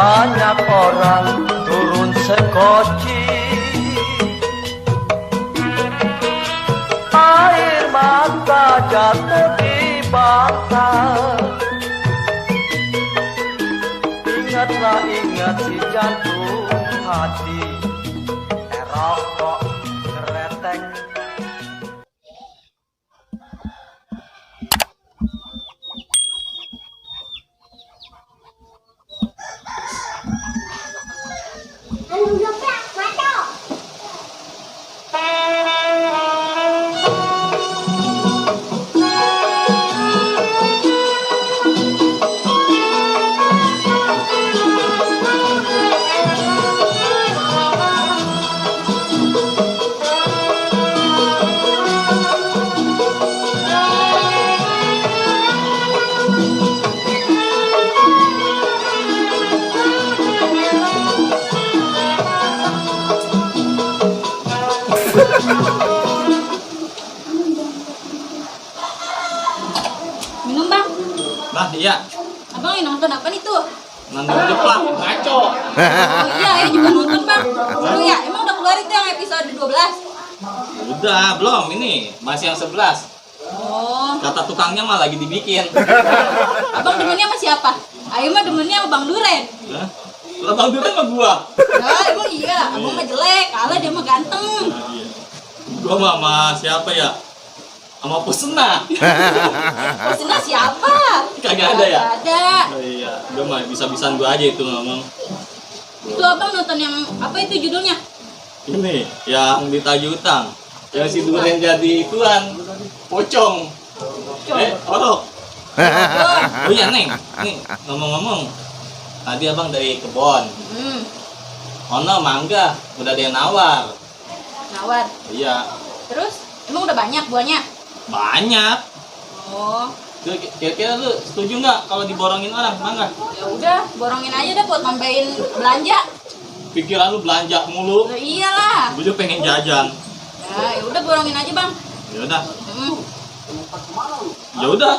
banyak orang turun sekoci, air mata jatuh di bata. Ingatlah, ingat si jantung hati, rokok keretek. Minum bang. Bah, iya. Abang yang nonton apa nih tuh? Nonton jeplak, ngaco. Oh iya, ya juga nonton bang. Seru ya? Emang udah keluar itu yang episode 12? Udah, belum. Ini masih yang 11. Oh. Kata tukangnya mah lagi dibikin. Abang demennya sama siapa? Ayo mah demennya sama Bang Duren. Hah? Lah Bang Duren mah gua. Ya emang iya, abang mah jelek, kalah dia mah ganteng. Gua mah sama siapa ya? Sama Pusena. Pusena siapa? Kagak ada ya? Gak ada. Oh iya, gua mah bisa-bisaan gua aja itu ngomong. Itu abang nonton yang apa itu judulnya? Ini yang ditagih utang. Yang si Duren jadi ituan pocong. Orok. Oh iya Neng, nih ngomong-ngomong, tadi abang dari kebon. Ono mangga, udah dia nawar. Nawar. Iya. Terus emang udah banyak buahnya? Banyak. Oh. Kira-kira lu setuju nggak kalau diborongin orang mangga? Ya udah, borongin aja deh buat nambahin belanja. Pikiran lu belanja mulu. Ya iyalah. Gue juga pengen jajan. Ya udah borongin aja bang. Ya udah. Ya udah.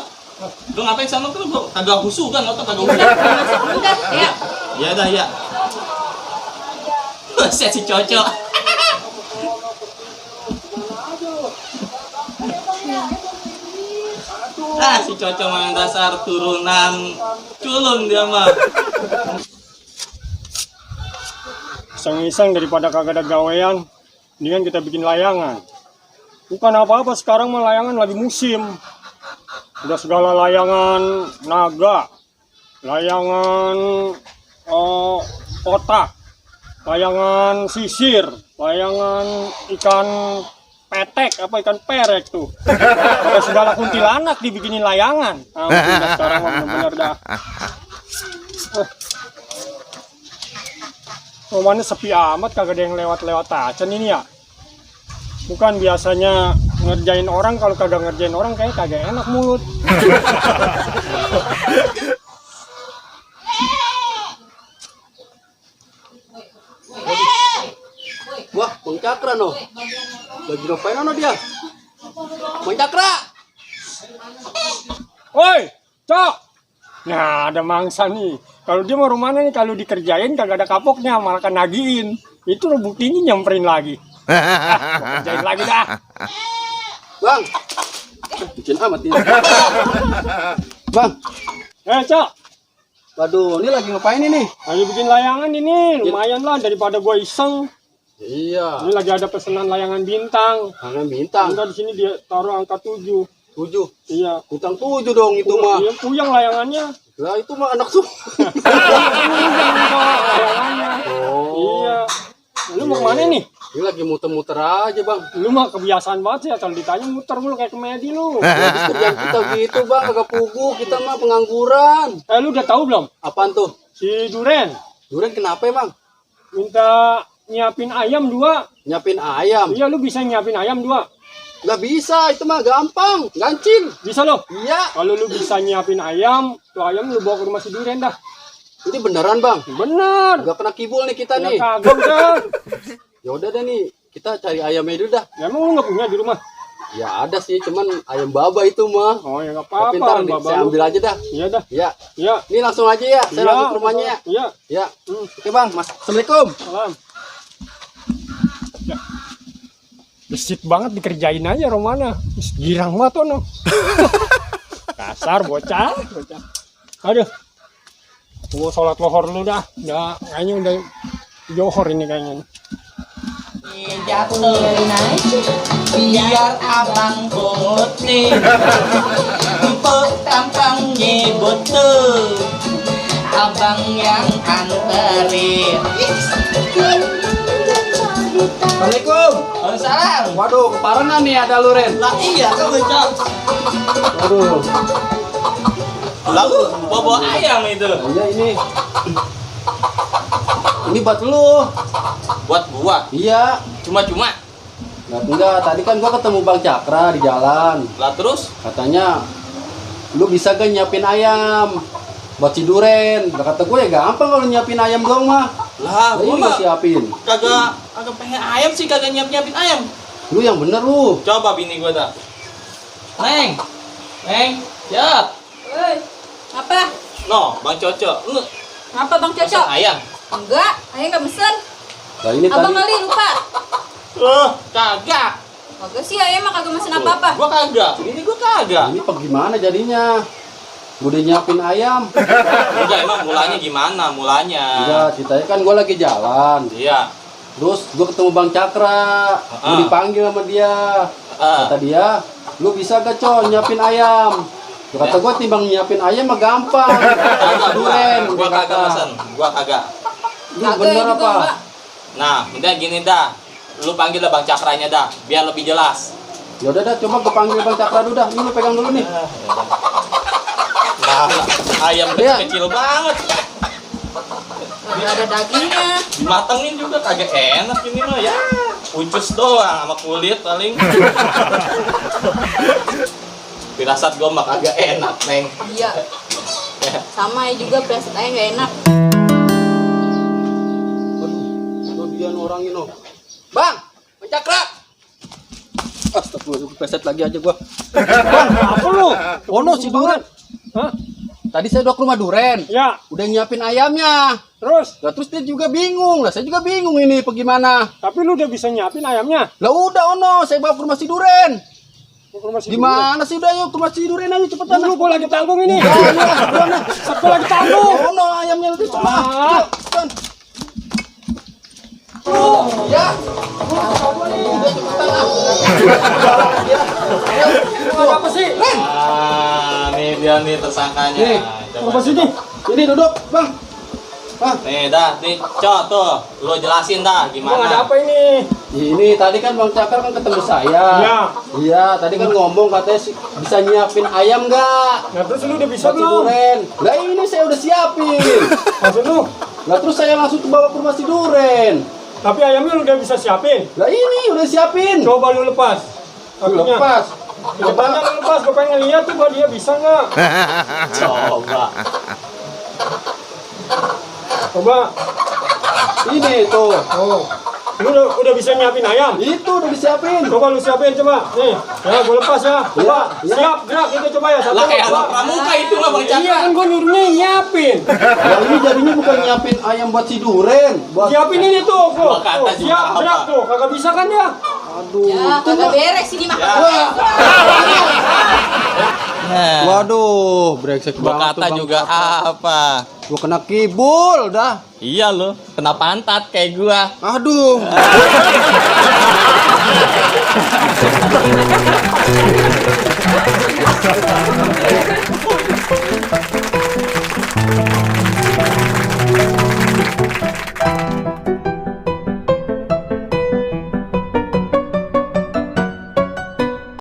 Lu ngapain sama tuh? Gua kagak husu kan, otak kagak husu. Udah, ya. Ya udah ya. Saya si cocok. Si cocok main dasar turunan culun dia mah. Iseng-iseng daripada kagak ada gawean, mendingan kita bikin layangan. Bukan apa-apa, sekarang mah layangan lagi musim. Udah segala layangan naga, layangan kotak, layangan sisir, layangan ikan petek, apa ikan perek tuh. Ada segala kuntilanak dibikinin layangan. Ampun, dah sekarang mah bener-bener dah. Rumahnya sepi amat, kagak ada yang lewat-lewat aja ini ya. Bukan biasanya ngerjain orang, kalau kagak ngerjain orang kayak kagak enak mulut. Wah, Bang Cakra no. Lagi ngapain no dia? Bang Cakra. Woi, Cok. Nah, ada mangsa nih. Kalau dia mau rumahnya nih, kalau dikerjain kagak ada kapoknya, malah kan nagiin. Itu buktinya nyamperin lagi. Kerjain lagi dah. Bang. Bikin amat ini. Bang. Cok. Waduh, ini lagi ngapain ini? Lagi bikin layangan ini, lumayan lah daripada gua iseng. Iya. Ini lagi ada pesanan layangan bintang. Layangan bintang. Enggak, di sini dia taruh angka 7. 7. Iya. Bintang 7 dong itu mah. Iya, puyang layangannya. Lah itu mah anak suh. Layangannya. Oh. Iya. Lu mau kemana nih? Ini lagi muter-muter aja, Bang. Lu mah kebiasaan banget sih ya, kalau ditanya muter mulu kayak komedi lu. Habis kerjaan kita gitu, Bang, agak pugu, kita mah pengangguran. Lu udah tahu belum? Apaan tuh? Si Duren Duren kenapa ya, Bang? minta nyiapin ayam 2. Nyiapin ayam. Iya, lu bisa nyiapin ayam 2. Nggak bisa, itu mah gampang, gancil. Bisa lo? Iya. Kalau lu bisa nyiapin ayam, tuh ayam lu bawa ke rumah si Duren dah. Ini beneran, Bang? Bener. Nggak kena kibul nih kita Ya nih. kagak kan. Ya udah deh nih, kita cari ayamnya dulu dah. Ya, emang lu nggak punya di rumah? Ya ada sih, cuman ayam baba itu mah. Oh ya nggak Tapi apa-apa. ntar Baba saya lu. ambil aja dah. Iya dah. Ya, Iya. ini langsung aja ya. Saya Iya, langsung ke rumahnya ya. Iya. Ya, oke bang, mas. Assalamualaikum. Salam. Ya. Besit banget dikerjain aja Romana. Girang banget tuh no. Kasar bocah. Aduh. Gua sholat lohor dulu dah. Udah kayaknya udah johor ini kayaknya. Jatuh biar abang putih tampangnya butuh abang yang anterin. Assalamualaikum. Waalaikumsalam. Waduh, keparengan nih ada lu Ren. Lah iya kan bocah. Waduh. Lalu bawa ayam itu Iya ini. Ini buat lu. buat gua Iya. cuma-cuma. Nah, enggak, tadi kan gua ketemu Bang Cakra di jalan. Lah terus Katanya lu bisa gak nyiapin ayam buat si Duren. Nah, kata gue ya gampang kalau nyiapin ayam doang mah. lah Nah, gua ini mah gua siapin. kagak pengen ayam sih, kagak nyiapin ayam. Lu yang bener lu. Coba bini gua dah. Neng, siap. Woi, apa? No, Bang Coco, lu Apa Bang pesan Cocok? ayam. Enggak, ayah nggak mesen. Nah, ini Abang tadi kali lupa. Kagak. Kagak sih, ayah mah kagak mesen apa-apa. Gua kagak. Ini gua kagak. ini gimana jadinya? Gue udah nyiapin ayam. Enggak, emang mulanya gimana? Mulanya. Enggak, ceritanya kan gue lagi jalan. Iya. Terus gue ketemu Bang Cakra. Gue dipanggil sama dia. Kata dia, lu bisa gak Con nyiapin ayam? Kata gue timbang nyiapin ayam mah gampang. Kagak Duren. gua kagak pesen. Gua kagak. Ini bener juga, apa? Mbak. Nah, udah gini dah. Lu panggil dah Bang Cakranya dah, biar lebih jelas. Ya udah dah, coba gue panggil Bang Cakra dulu dah. Ini lu pegang dulu nih. Nah, ayam Iya. kecil banget. Kagak ada dagingnya. Dimatengin juga kagak enak ini mah ya. Ucus doang sama kulit paling. Firasat gua mah kagak enak, Neng. Iya. Sama ya juga preset ayah nggak enak. Aduh, dia orang ini. Bang Cakra. Astagfirullah, peset lagi aja gua. Bang, apa lu? Oh no, si Duren. Hah? Tadi saya udah ke rumah Duren. Ya, Udah nyiapin ayamnya. terus. Lah terus dia juga bingung. Lah saya juga bingung ini bagaimana. Tapi lu udah bisa nyiapin ayamnya. Lah udah ono, saya bawa ke rumah si Duren. Mau ke rumah si Gimana sih udah yuk ke rumah si Duren aja cepetan. Duren. Lu gua lagi tanggung ini. Mana? Gua lagi tanggung. Ono ayamnya lebih cepat. Ah. Cepetan. Ya. Udah cepetan lah. Ada apa sih? Ah, nih dia nih tersangkanya. Nih, Apa sih ini? Ini duduk, Bang. Bang. Nih dah, nih, Cok tuh, lu jelasin dah Bang, ada gimana. apa ini? Ini tadi kan Bang Cakar kan ketemu saya. Ya. Iya, tadi kan ngomong katanya bisa nyiapin ayam nggak? Nah, terus lu udah bisa Buat si belum? Duren. Lah ini saya udah siapin. Maksud lu? Lah terus saya langsung bawa ke rumah si Duren. Tapi ayamnya lu udah bisa siapin. Lah ini udah siapin. Coba lu lepas. Kakinya. Lepas. Depannya lu lepas, gue pengen ngeliat tuh dia bisa nggak. Coba. Coba. Ini tuh. Oh. Lu udah bisa nyiapin ayam? Itu udah disiapin. Coba lu siapin coba. Nih, ya gue lepas ya. Coba. Iya. Siap, gerak itu coba ya. Satu, Lah kayak dua. anak pramuka itu mah Bang Iya Cakra. kan gue nyuruhnya nyiapin. Lah ini jadinya bukan nyiapin ayam buat si Duren. Buat Siapin ini tuh, Gua kata tuh. juga Siap, apa? gerak tuh. Kagak bisa kan dia? aduh. Ya, kagak beres ini mah. Ya. Nah, Waduh, brengsek gua banget tuh, kata Bang juga Cakra. apa? Gua kena kibul dah. Iya lo, kena pantat kayak gua. Aduh.